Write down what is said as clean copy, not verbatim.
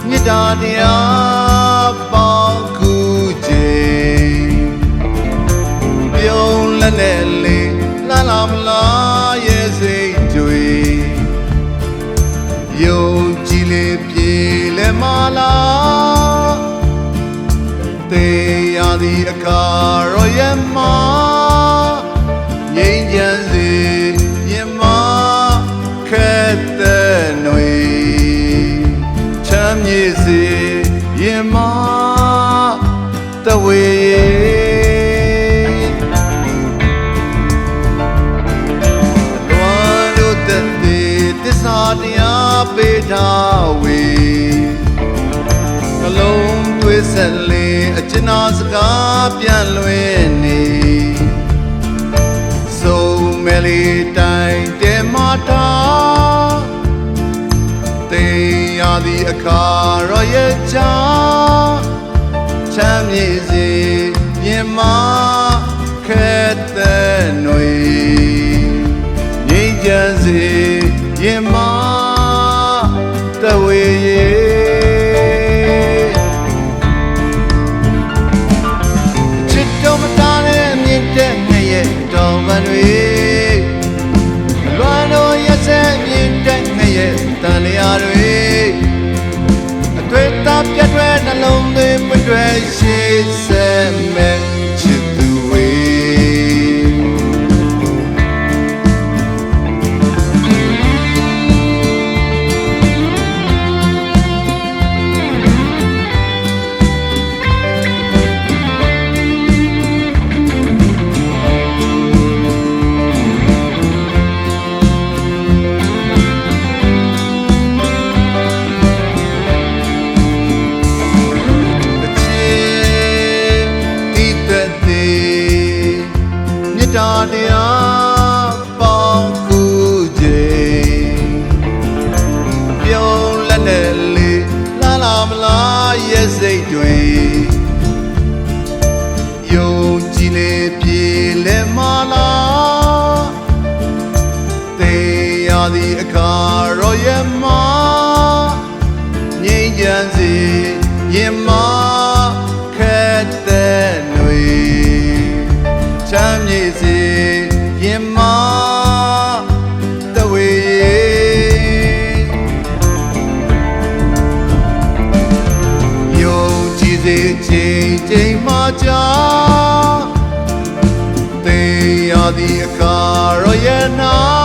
မြစ်တာတရားပေါင်းခုချိန်ပြုံးလက်နဲ့လေးလာလာမလားရဲ့စိတ်တွေယုံကြည်လေးပြေလဲမလားတေးရသည့်အခါရောရဲ့မငြိမ်းချမ်းစေရင်မခက်တဲ့ຫນွေမြေစီရင်မတဝေလွန်လို့တဲ့သစ္စာတရားပေးထားဝေနှလုံးသွေးဆက်လေးအကျဉ်းနာစကားပြန်လွင်နေစုံမဲလေးတိုင်းတဲမတာသည့်အခါရောရဲ့ချမ်းမြေစီရင်မခက်တဲ့ຫນွေငြိမ်းချမ်းစေရင်မတဝေချစ်တော်မသားနဲ့မြင့်တဲ့ငရဲ့တော်မန်တွေလွမ်းတော်ရက်ဆက်မြင့်တဲ့ငရဲ့တန်လျာတွေတွေ့တာပြတ်ွယ်နှလုံးသွင်းမတွေ့ရှိစမဲ့ချစ်သူဝေတရားပေါင်းခုချိန်ပြုံးလက်နဲ့လေးလာလာမလားရဲ့စိတ်တွေယုံကြည်လေးပြေလဲမလားတေးရသည့်အခါရောရဲ့မငြိမ်းချမ်းစေရင်မခက်တဲ့ຫນွေချမ်းမြေစီရင်မတဝေယုံကြည်စေချိန်ချိန်မှကြာတေးရသည့်အခါရောရဲ့နာ